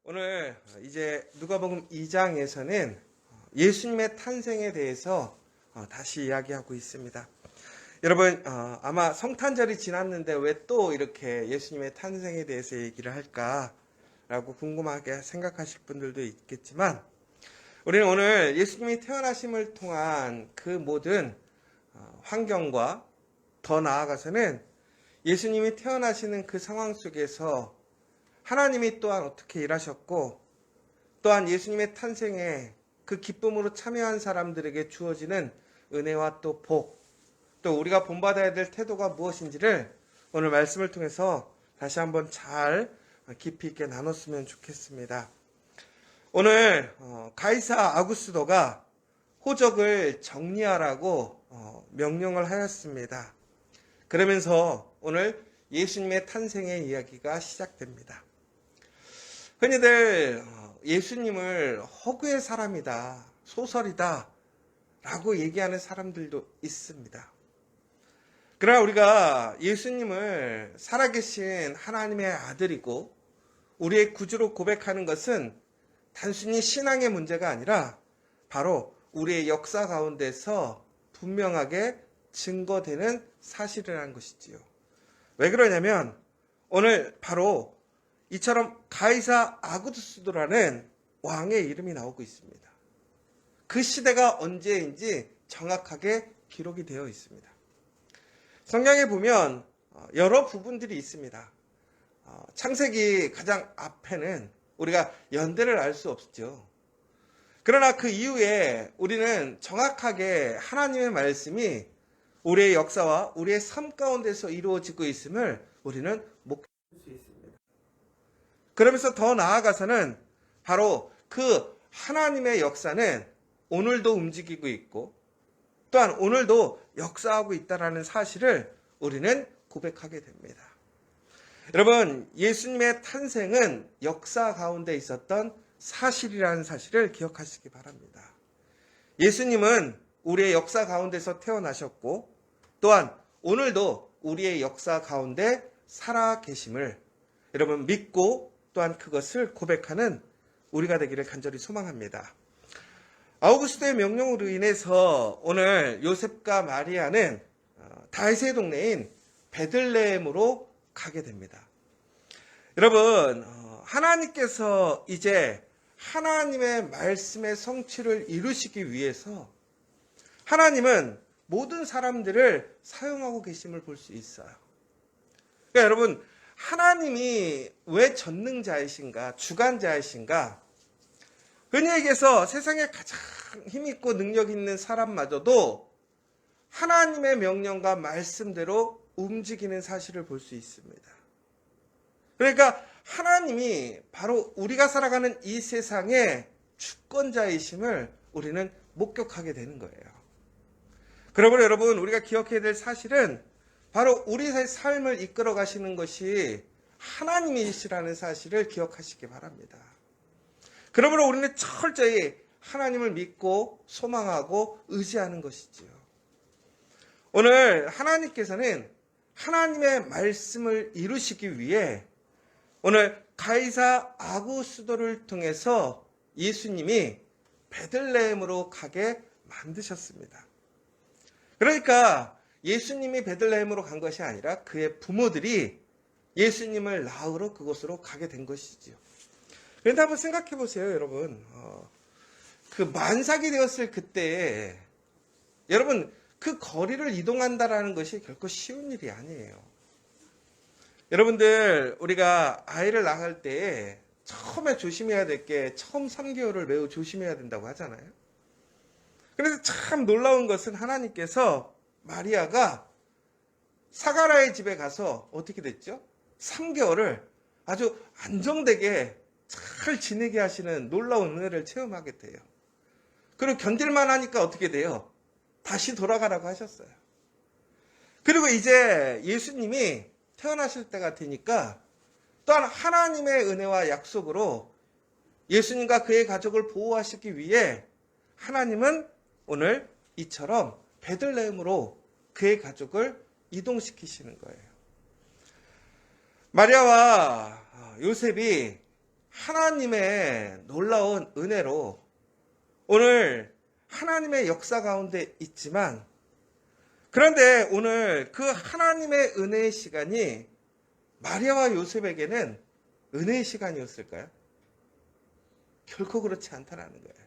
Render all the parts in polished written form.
오늘 이제 누가복음 2장에서는 예수님의 탄생에 대해서 다시 이야기하고 있습니다. 여러분 아마 성탄절이 지났는데 왜 또 이렇게 예수님의 탄생에 대해서 얘기를 할까라고 궁금하게 생각하실 분들도 있겠지만 우리는 오늘 예수님이 태어나심을 통한 그 모든 환경과 더 나아가서는 예수님이 태어나시는 그 상황 속에서 하나님이 또한 어떻게 일하셨고 또한 예수님의 탄생에 그 기쁨으로 참여한 사람들에게 주어지는 은혜와 또 복, 또 우리가 본받아야 될 태도가 무엇인지를 오늘 말씀을 통해서 다시 한번 잘 깊이 있게 나눴으면 좋겠습니다. 오늘 가이사 아구스도가 호적을 정리하라고 명령을 하였습니다. 그러면서 오늘 예수님의 탄생의 이야기가 시작됩니다. 흔히들 예수님을 허구의 사람이다, 소설이다 라고 얘기하는 사람들도 있습니다. 그러나 우리가 예수님을 살아계신 하나님의 아들이고 우리의 구주로 고백하는 것은 단순히 신앙의 문제가 아니라 바로 우리의 역사 가운데서 분명하게 증거되는 사실이라는 것이지요. 왜 그러냐면 오늘 바로 이처럼 가이사 아구스도라는 왕의 이름이 나오고 있습니다. 그 시대가 언제인지 정확하게 기록이 되어 있습니다. 성경에 보면 여러 부분들이 있습니다. 창세기 가장 앞에는 우리가 연대를 알 수 없죠. 그러나 그 이후에 우리는 정확하게 하나님의 말씀이 우리의 역사와 우리의 삶 가운데서 이루어지고 있음을 우리는 목격할 수 있습니다. 그러면서 더 나아가서는 바로 그 하나님의 역사는 오늘도 움직이고 있고 또한 오늘도 역사하고 있다는 사실을 우리는 고백하게 됩니다. 여러분, 예수님의 탄생은 역사 가운데 있었던 사실이라는 사실을 기억하시기 바랍니다. 예수님은 우리의 역사 가운데서 태어나셨고 또한 오늘도 우리의 역사 가운데 살아 계심을 여러분 믿고 또한 그것을 고백하는 우리가 되기를 간절히 소망합니다. 아우구스도의 명령으로 인해서 오늘 요셉과 마리아는 다윗의 동네인 베들레헴으로 가게 됩니다. 여러분, 하나님께서 이제 하나님의 말씀의 성취를 이루시기 위해서 하나님은 모든 사람들을 사용하고 계심을 볼 수 있어요. 그러니까 여러분, 하나님이 왜 전능자이신가, 주관자이신가? 흔히 얘기해서 세상에 가장 힘있고 능력 있는 사람마저도 하나님의 명령과 말씀대로 움직이는 사실을 볼 수 있습니다. 그러니까 하나님이 바로 우리가 살아가는 이 세상의 주권자이심을 우리는 목격하게 되는 거예요. 그러므로 여러분, 우리가 기억해야 될 사실은 바로 우리의 삶을 이끌어 가시는 것이 하나님이시라는 사실을 기억하시기 바랍니다. 그러므로 우리는 철저히 하나님을 믿고 소망하고 의지하는 것이지요. 오늘 하나님께서는 하나님의 말씀을 이루시기 위해 오늘 가이사 아구스도를 통해서 예수님이 베들레헴으로 가게 만드셨습니다. 그러니까 예수님이 베들레헴으로 간 것이 아니라 그의 부모들이 예수님을 낳으러 그곳으로 가게 된 것이지요. 그런데 한번 생각해 보세요, 여러분. 그 만삭이 되었을 그때에 여러분 그 거리를 이동한다라는 것이 결코 쉬운 일이 아니에요. 여러분들, 우리가 아이를 낳을 때 처음에 조심해야 될 게 처음 3개월을 매우 조심해야 된다고 하잖아요. 그래서 참 놀라운 것은 하나님께서 마리아가 사가라의 집에 가서 어떻게 됐죠? 3개월을 아주 안정되게 잘 지내게 하시는 놀라운 은혜를 체험하게 돼요. 그리고 견딜만 하니까 어떻게 돼요? 다시 돌아가라고 하셨어요. 그리고 이제 예수님이 태어나실 때가 되니까 또한 하나님의 은혜와 약속으로 예수님과 그의 가족을 보호하시기 위해 하나님은 오늘 이처럼 베들레헴으로 그의 가족을 이동시키시는 거예요. 마리아와 요셉이 하나님의 놀라운 은혜로 오늘 하나님의 역사 가운데 있지만, 그런데 오늘 그 하나님의 은혜의 시간이 마리아와 요셉에게는 은혜의 시간이었을까요? 결코 그렇지 않다라는 거예요.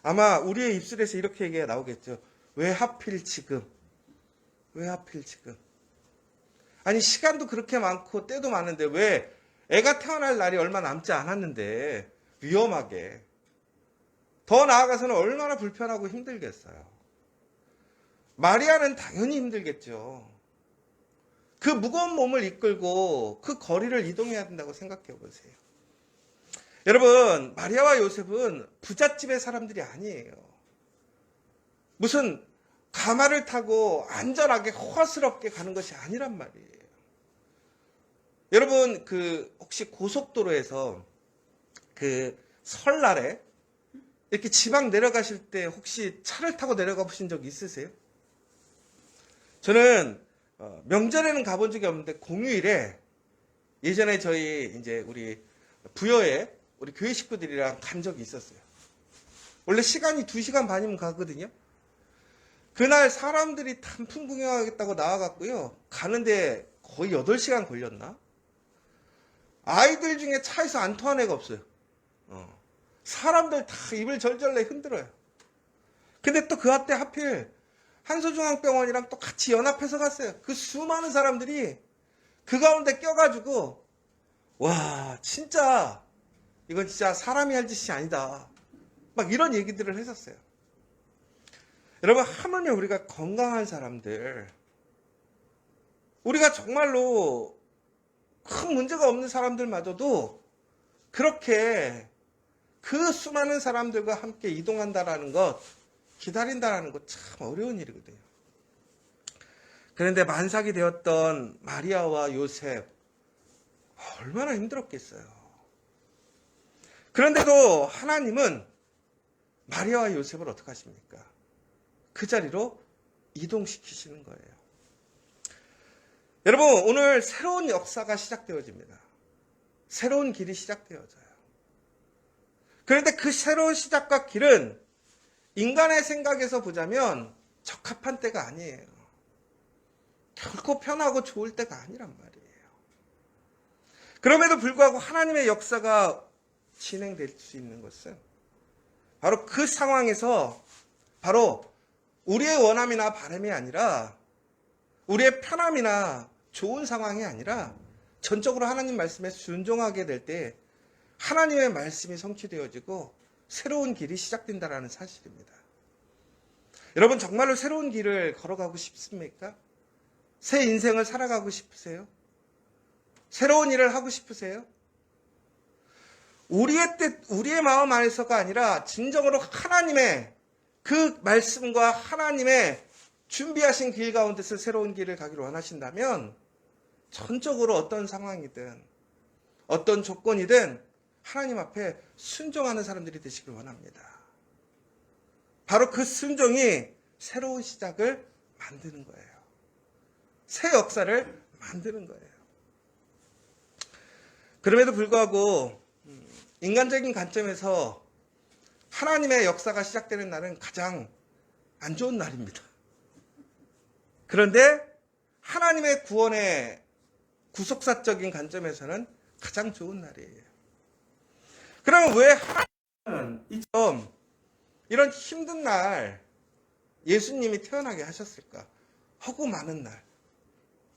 아마 우리의 입술에서 이렇게 얘기가 나오겠죠. 왜 하필 지금? 왜 하필 지금? 아니, 시간도 그렇게 많고 때도 많은데 왜 애가 태어날 날이 얼마 남지 않았는데 위험하게, 더 나아가서는 얼마나 불편하고 힘들겠어요. 마리아는 당연히 힘들겠죠. 그 무거운 몸을 이끌고 그 거리를 이동해야 된다고 생각해 보세요. 여러분, 마리아와 요셉은 부잣집의 사람들이 아니에요. 무슨 가마를 타고 안전하게 호화스럽게 가는 것이 아니란 말이에요. 여러분, 혹시 고속도로에서 설날에 이렇게 지방 내려가실 때 혹시 차를 타고 내려가 보신 적 있으세요? 저는 명절에는 가본 적이 없는데 공휴일에 예전에 저희 이제 우리 부여에 우리 교회 식구들이랑 간 적이 있었어요. 원래 시간이 2시간 반이면 가거든요. 그날 사람들이 단풍 구경하겠다고 나와갔고요. 가는데 거의 8시간 걸렸나? 아이들 중에 차에서 안 토한 애가 없어요. 사람들 다 입을 절절내 흔들어요. 근데 또 그 앞에 하필 한소중앙병원이랑 또 같이 연합해서 갔어요. 그 수많은 사람들이 그 가운데 껴가지고, 와, 진짜 이건 진짜 사람이 할 짓이 아니다, 막 이런 얘기들을 했었어요. 여러분, 하물며 우리가 건강한 사람들, 우리가 정말로 큰 문제가 없는 사람들마저도 그렇게 그 수많은 사람들과 함께 이동한다라는 것, 기다린다라는 것 참 어려운 일이거든요. 그런데 만삭이 되었던 마리아와 요셉, 얼마나 힘들었겠어요. 그런데도 하나님은 마리아와 요셉을 어떻게 하십니까? 그 자리로 이동시키시는 거예요. 여러분, 오늘 새로운 역사가 시작되어집니다. 새로운 길이 시작되어져요. 그런데 그 새로운 시작과 길은 인간의 생각에서 보자면 적합한 때가 아니에요. 결코 편하고 좋을 때가 아니란 말이에요. 그럼에도 불구하고 하나님의 역사가 진행될 수 있는 것은 바로 그 상황에서 바로 우리의 원함이나 바람이 아니라, 우리의 편함이나 좋은 상황이 아니라 전적으로 하나님 말씀에 순종하게 될 때 하나님의 말씀이 성취되어지고 새로운 길이 시작된다는 사실입니다. 여러분, 정말로 새로운 길을 걸어가고 싶습니까? 새 인생을 살아가고 싶으세요? 새로운 일을 하고 싶으세요? 우리의 마음 안에서가 아니라 진정으로 하나님의 그 말씀과 하나님의 준비하신 길 가운데서 새로운 길을 가기를 원하신다면 전적으로 어떤 상황이든 어떤 조건이든 하나님 앞에 순종하는 사람들이 되시길 원합니다. 바로 그 순종이 새로운 시작을 만드는 거예요. 새 역사를 만드는 거예요. 그럼에도 불구하고 인간적인 관점에서 하나님의 역사가 시작되는 날은 가장 안 좋은 날입니다. 그런데 하나님의 구원의 구속사적인 관점에서는 가장 좋은 날이에요. 그러면 왜 하나님은 이런 힘든 날 예수님이 태어나게 하셨을까? 허구 많은 날.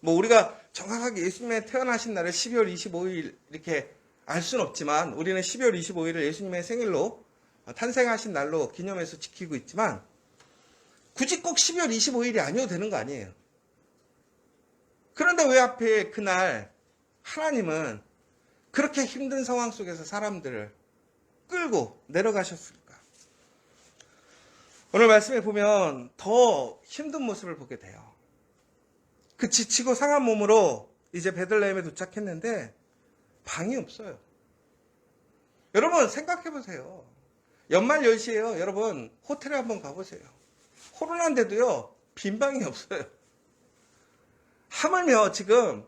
우리가 정확하게 예수님의 태어나신 날을 12월 25일 이렇게 알 수는 없지만, 우리는 12월 25일을 예수님의 생일로, 탄생하신 날로 기념해서 지키고 있지만, 굳이 꼭 12월 25일이 아니어도 되는 거 아니에요. 그런데 왜 하필 그날 하나님은 그렇게 힘든 상황 속에서 사람들을 끌고 내려가셨을까? 오늘 말씀에 보면 더 힘든 모습을 보게 돼요. 그 지치고 상한 몸으로 이제 베들레헴에 도착했는데 방이 없어요. 여러분, 생각해 보세요. 연말 연시에요. 여러분, 호텔에 한번 가보세요. 코로나인데도요, 빈 방이 없어요. 하물며 지금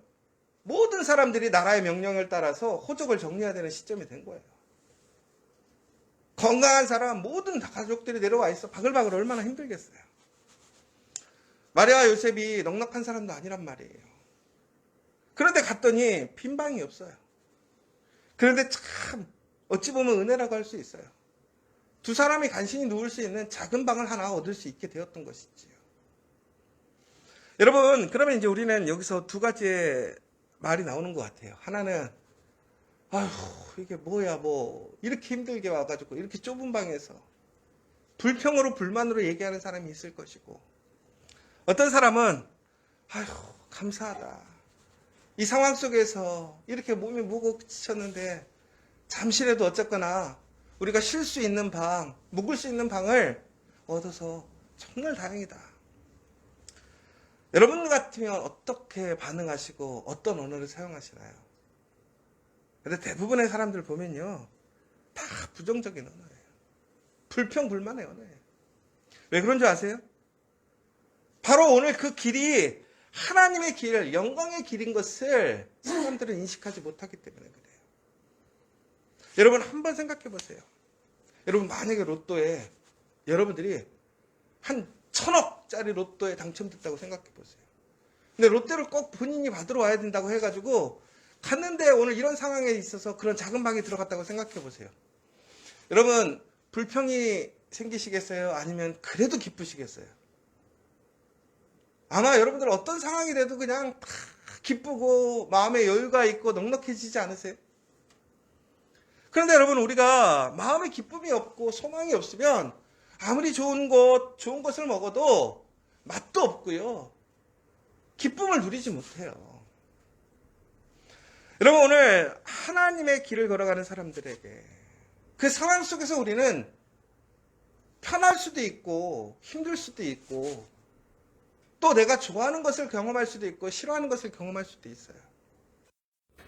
모든 사람들이 나라의 명령을 따라서 호적을 정리해야 되는 시점이 된 거예요. 건강한 사람 모든 가족들이 내려와 있어. 바글바글 얼마나 힘들겠어요. 마리아와 요셉이 넉넉한 사람도 아니란 말이에요. 그런데 갔더니 빈 방이 없어요. 그런데 참 어찌 보면 은혜라고 할 수 있어요. 두 사람이 간신히 누울 수 있는 작은 방을 하나 얻을 수 있게 되었던 것이지요. 여러분, 그러면 이제 우리는 여기서 두 가지의 말이 나오는 것 같아요. 하나는 아휴 이게 뭐야 뭐 이렇게 힘들게 와가지고 이렇게 좁은 방에서 불평으로 불만으로 얘기하는 사람이 있을 것이고, 어떤 사람은 아휴 감사하다. 이 상황 속에서 이렇게 몸이 무겁고 지쳤는데 잠시라도 어쨌거나 우리가 쉴 수 있는 방, 묵을 수 있는 방을 얻어서 정말 다행이다. 여러분 같으면 어떻게 반응하시고 어떤 언어를 사용하시나요? 근데 대부분의 사람들 보면요, 다 부정적인 언어예요. 불평불만의 언어예요. 왜 그런 줄 아세요? 바로 오늘 그 길이 하나님의 길, 영광의 길인 것을 사람들은 인식하지 못하기 때문에 그래요. 여러분 한번 생각해 보세요. 여러분 만약에 로또에 여러분들이 한 1,000억짜리 로또에 당첨됐다고 생각해 보세요. 근데 롯데를 꼭 본인이 받으러 와야 된다고 해가지고 갔는데 오늘 이런 상황에 있어서 그런 작은 방에 들어갔다고 생각해 보세요. 여러분 불평이 생기시겠어요? 아니면 그래도 기쁘시겠어요? 아마 여러분들 어떤 상황이 돼도 그냥 다 기쁘고 마음에 여유가 있고 넉넉해지지 않으세요? 그런데 여러분 우리가 마음에 기쁨이 없고 소망이 없으면 아무리 좋은 것을 먹어도 맛도 없고요. 기쁨을 누리지 못해요. 여러분 오늘 하나님의 길을 걸어가는 사람들에게 그 상황 속에서 우리는 편할 수도 있고 힘들 수도 있고 또 내가 좋아하는 것을 경험할 수도 있고 싫어하는 것을 경험할 수도 있어요.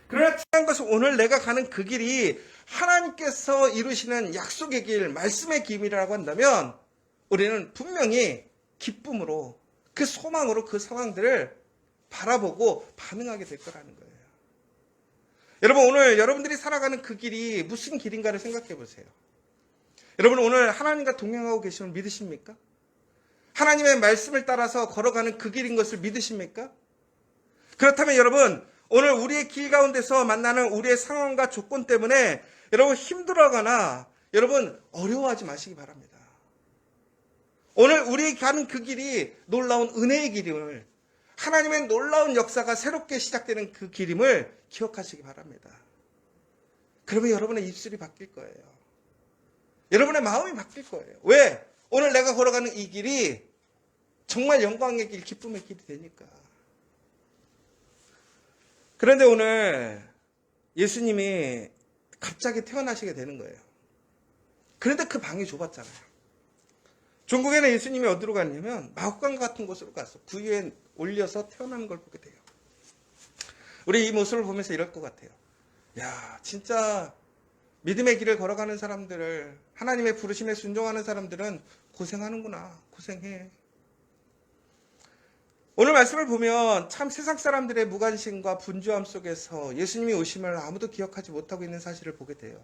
그러나 중요한 것은 오늘 내가 가는 그 길이 하나님께서 이루시는 약속의 길, 말씀의 길이라고 한다면 우리는 분명히 기쁨으로 그 소망으로 그 상황들을 바라보고 반응하게 될 거라는 거예요. 여러분 오늘 여러분들이 살아가는 그 길이 무슨 길인가를 생각해 보세요. 여러분 오늘 하나님과 동행하고 계시면 믿으십니까? 하나님의 말씀을 따라서 걸어가는 그 길인 것을 믿으십니까? 그렇다면 여러분 오늘 우리의 길 가운데서 만나는 우리의 상황과 조건 때문에 여러분 힘들어하거나 여러분 어려워하지 마시기 바랍니다. 오늘 우리 가는 그 길이 놀라운 은혜의 길임을, 하나님의 놀라운 역사가 새롭게 시작되는 그 길임을 기억하시기 바랍니다. 그러면 여러분의 입술이 바뀔 거예요. 여러분의 마음이 바뀔 거예요. 왜? 오늘 내가 걸어가는 이 길이 정말 영광의 길, 기쁨의 길이 되니까. 그런데 오늘 예수님이 갑자기 태어나시게 되는 거예요. 그런데 그 방이 좁았잖아요. 중국에는 예수님이 어디로 갔냐면 마곡간 같은 곳으로 갔어. 구유에 올려서 태어나는 걸 보게 돼요. 우리 이 모습을 보면서 이럴 것 같아요. 야, 진짜 믿음의 길을 걸어가는 사람들을, 하나님의 부르심에 순종하는 사람들은 고생하는구나. 고생해. 오늘 말씀을 보면 참 세상 사람들의 무관심과 분주함 속에서 예수님이 오심을 아무도 기억하지 못하고 있는 사실을 보게 돼요.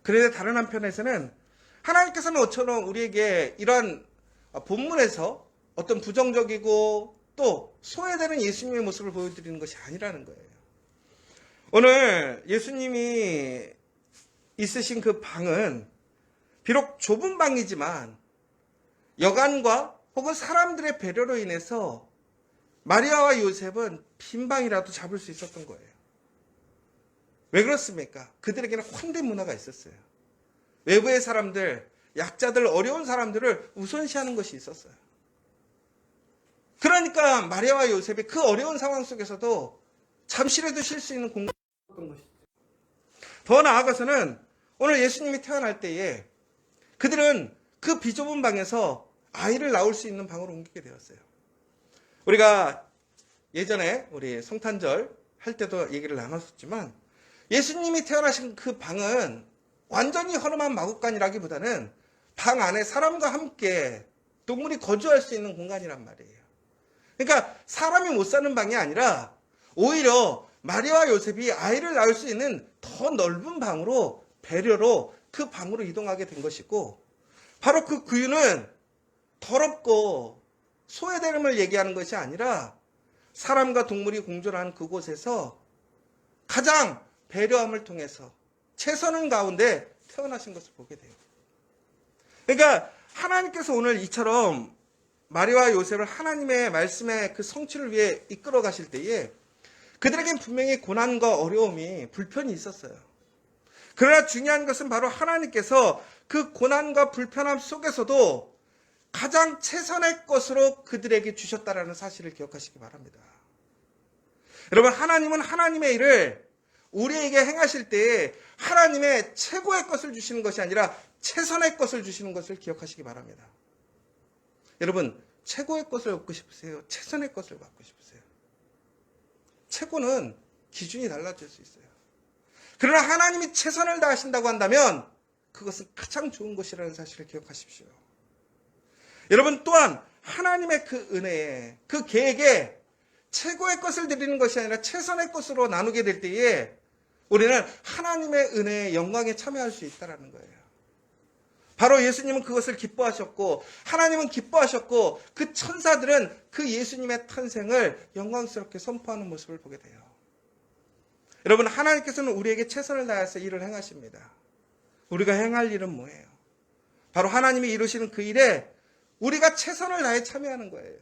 그런데 다른 한편에서는 하나님께서는 어처럼 우리에게 이런 본문에서 어떤 부정적이고 또 소외되는 예수님의 모습을 보여드리는 것이 아니라는 거예요. 오늘 예수님이 있으신 그 방은 비록 좁은 방이지만 여간과 혹은 사람들의 배려로 인해서 마리아와 요셉은 빈 방이라도 잡을 수 있었던 거예요. 왜 그렇습니까? 그들에게는 혼된 문화가 있었어요. 외부의 사람들, 약자들, 어려운 사람들을 우선시하는 것이 있었어요. 그러니까 마리아와 요셉이 그 어려운 상황 속에서도 잠시라도 쉴 수 있는 공간이었던 것이죠. 더 나아가서는 오늘 예수님이 태어날 때에 그들은 그 비좁은 방에서 아이를 낳을 수 있는 방으로 옮기게 되었어요. 우리가 예전에 우리 성탄절 할 때도 얘기를 나눴었지만 예수님이 태어나신 그 방은 완전히 허름한 마구간이라기보다는 방 안에 사람과 함께 동물이 거주할 수 있는 공간이란 말이에요. 그러니까 사람이 못 사는 방이 아니라 오히려 마리아와 요셉이 아이를 낳을 수 있는 더 넓은 방으로 배려로 그 방으로 이동하게 된 것이고, 바로 그 구유는 더럽고 소외됨을 얘기하는 것이 아니라 사람과 동물이 공존하는 그곳에서 가장 배려함을 통해서 최선을 가운데 태어나신 것을 보게 돼요. 그러니까 하나님께서 오늘 이처럼 마리아와 요셉을 하나님의 말씀의 그 성취를 위해 이끌어 가실 때에 그들에겐 분명히 고난과 어려움이 불편이 있었어요. 그러나 중요한 것은 바로 하나님께서 그 고난과 불편함 속에서도 가장 최선의 것으로 그들에게 주셨다라는 사실을 기억하시기 바랍니다. 여러분, 하나님은 하나님의 일을 우리에게 행하실 때에 하나님의 최고의 것을 주시는 것이 아니라 최선의 것을 주시는 것을 기억하시기 바랍니다. 여러분, 최고의 것을 얻고 싶으세요? 최선의 것을 받고 싶으세요? 최고는 기준이 달라질 수 있어요. 그러나 하나님이 최선을 다하신다고 한다면 그것은 가장 좋은 것이라는 사실을 기억하십시오. 여러분, 또한 하나님의 그 은혜에, 그 계획에 최고의 것을 드리는 것이 아니라 최선의 것으로 나누게 될 때에 우리는 하나님의 은혜의 영광에 참여할 수 있다는 거예요. 바로 예수님은 그것을 기뻐하셨고, 하나님은 기뻐하셨고, 그 천사들은 그 예수님의 탄생을 영광스럽게 선포하는 모습을 보게 돼요. 여러분, 하나님께서는 우리에게 최선을 다해서 일을 행하십니다. 우리가 행할 일은 뭐예요? 바로 하나님이 이루시는 그 일에 우리가 최선을 다해 참여하는 거예요.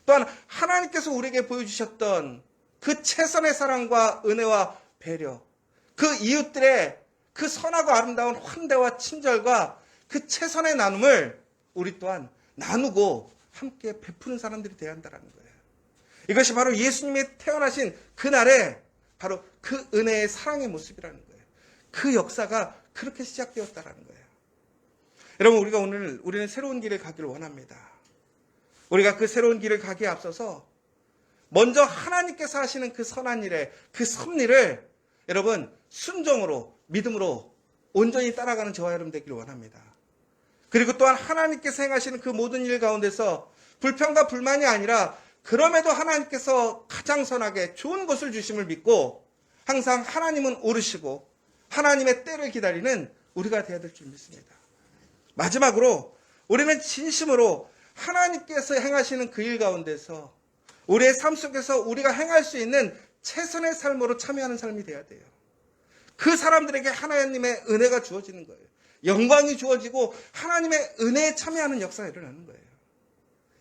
또한 하나님께서 우리에게 보여주셨던 그 최선의 사랑과 은혜와 배려, 그 이웃들의 그 선하고 아름다운 환대와 친절과 그 최선의 나눔을 우리 또한 나누고 함께 베푸는 사람들이 되어야 한다는 거예요. 이것이 바로 예수님이 태어나신 그날에 바로 그 은혜의 사랑의 모습이라는 거예요. 그 역사가 그렇게 시작되었다는 거예요. 여러분, 우리는 새로운 길을 가기를 원합니다. 우리가 그 새로운 길을 가기에 앞서서 먼저 하나님께서 하시는 그 선한 일에, 그 섭리를 여러분 순종으로, 믿음으로 온전히 따라가는 저와 여러분 되기를 원합니다. 그리고 또한 하나님께서 행하시는 그 모든 일 가운데서 불평과 불만이 아니라 그럼에도 하나님께서 가장 선하게 좋은 것을 주심을 믿고 항상 하나님은 오르시고 하나님의 때를 기다리는 우리가 되어야 될 줄 믿습니다. 마지막으로 우리는 진심으로 하나님께서 행하시는 그 일 가운데서 우리의 삶 속에서 우리가 행할 수 있는 최선의 삶으로 참여하는 삶이 되어야 돼요. 그 사람들에게 하나님의 은혜가 주어지는 거예요. 영광이 주어지고 하나님의 은혜에 참여하는 역사가 일어나는 거예요.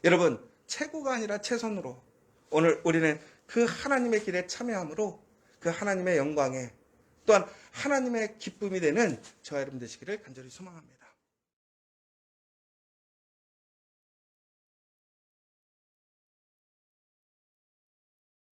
여러분, 최고가 아니라 최선으로 오늘 우리는 그 하나님의 길에 참여함으로 그 하나님의 영광에 또한 하나님의 기쁨이 되는 저와 여러분 되시기를 간절히 소망합니다.